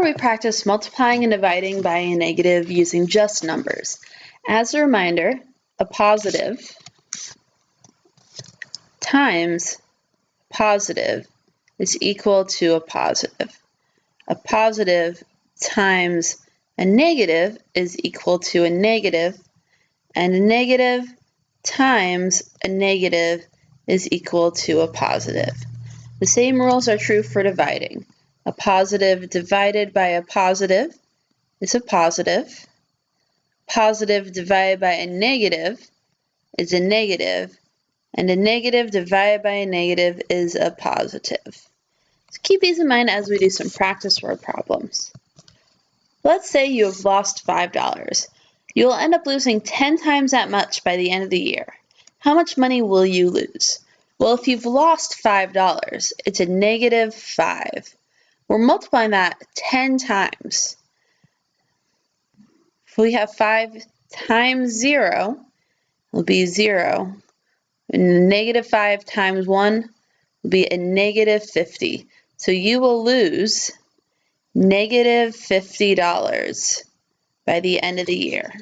we practice multiplying and dividing by a negative using just numbers. As a reminder, a positive times positive is equal to a positive. A positive times a negative is equal to a negative, and a negative times a negative is equal to a positive. The same rules are true for dividing. A positive divided by a positive is a positive. Positive divided by a negative is a negative. And a negative divided by a negative is a positive. So keep these in mind as we do some practice word problems. Let's say you have lost $5. You will end up losing 10 times that much by the end of the year. How much money will you lose? Well, if you've lost $5, it's a negative 5. We're multiplying that 10 times. If we have 5 times 0, it'll be 0. And negative 5 times 1 will be a negative 50. So you will lose negative $50 by the end of the year.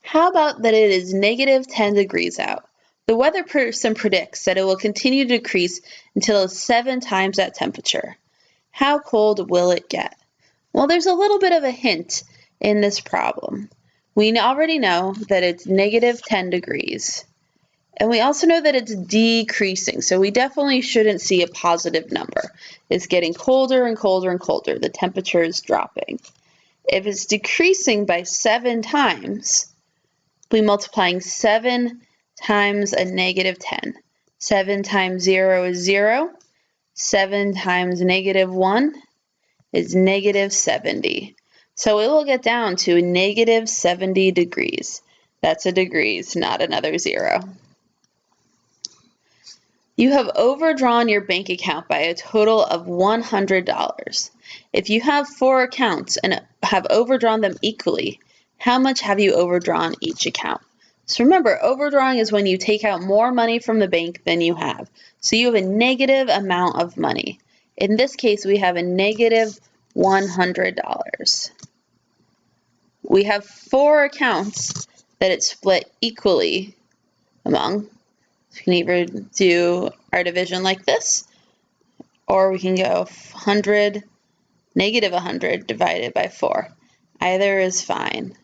How about that it is negative 10 degrees out? The weather person predicts that it will continue to decrease until it's 7 times that temperature. How cold will it get? Well, there's a little bit of a hint in this problem. We already know that it's negative 10 degrees. And we also know that it's decreasing, so we definitely shouldn't see a positive number. It's getting colder and colder and colder. The temperature is dropping. If it's decreasing by 7 times, we'll be multiplying 7 times a negative 10. 7 times 0 is 0. 7 times negative 1 is negative 70. So it will get down to negative 70 degrees. That's a degrees, not another 0. You have overdrawn your bank account by a total of $100. If you have 4 accounts and have overdrawn them equally, how much have you overdrawn each account? So remember, overdrawing is when you take out more money from the bank than you have. So you have a negative amount of money. In this case, we have a negative $100. We have 4 accounts that it's split equally among. We can either do our division like this, or we can go 100, negative 100 divided by 4. Either is fine.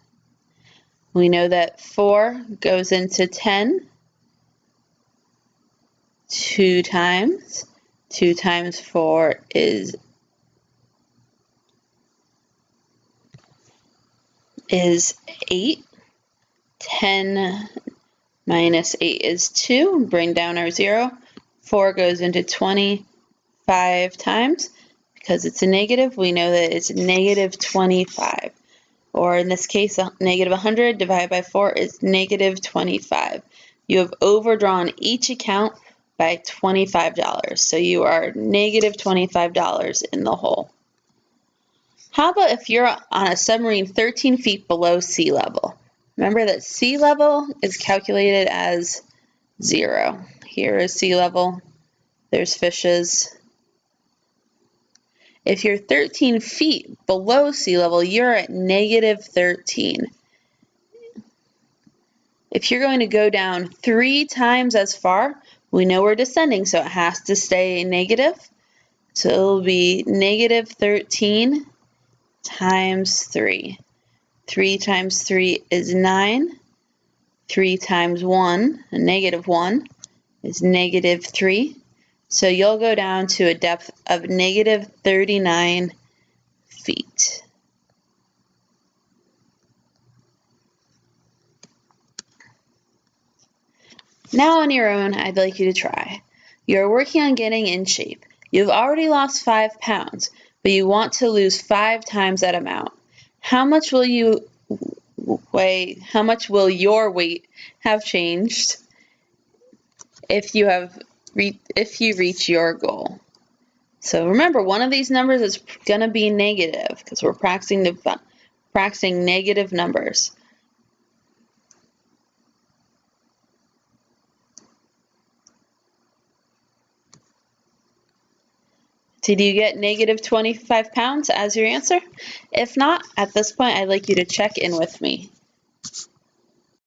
We know that 4 goes into 10 2 times. 2 times 4 is 8. 10 minus 8 is 2. Bring down our 0. 4 goes into 25 times. Because it's a negative, we know that it's negative 25. Or in this case, negative 100 divided by 4 is negative 25. You have overdrawn each account by $25. So you are negative $25 in the hole. How about if you're on a submarine 13 feet below sea level? Remember that sea level is calculated as 0. Here is sea level. There's fishes. If you're 13 feet below sea level, you're at negative 13. If you're going to go down 3 times as far, we know we're descending, so it has to stay negative. So it'll be negative 13 times 3. 3 times 3 is 9. 3 times 1, a negative 1, is negative 3. So you'll go down to a depth of negative 39 feet. Now on your own, I'd like you to try. You're working on getting in shape. You've already lost 5 pounds, but you want to lose 5 times that amount. How much will you weigh? How much will your weight have changed if you reach your goal? So remember, one of these numbers is going to be negative because we're practicing negative numbers. Did you get negative 25 pounds as your answer? If not, at this point, I'd like you to check in with me.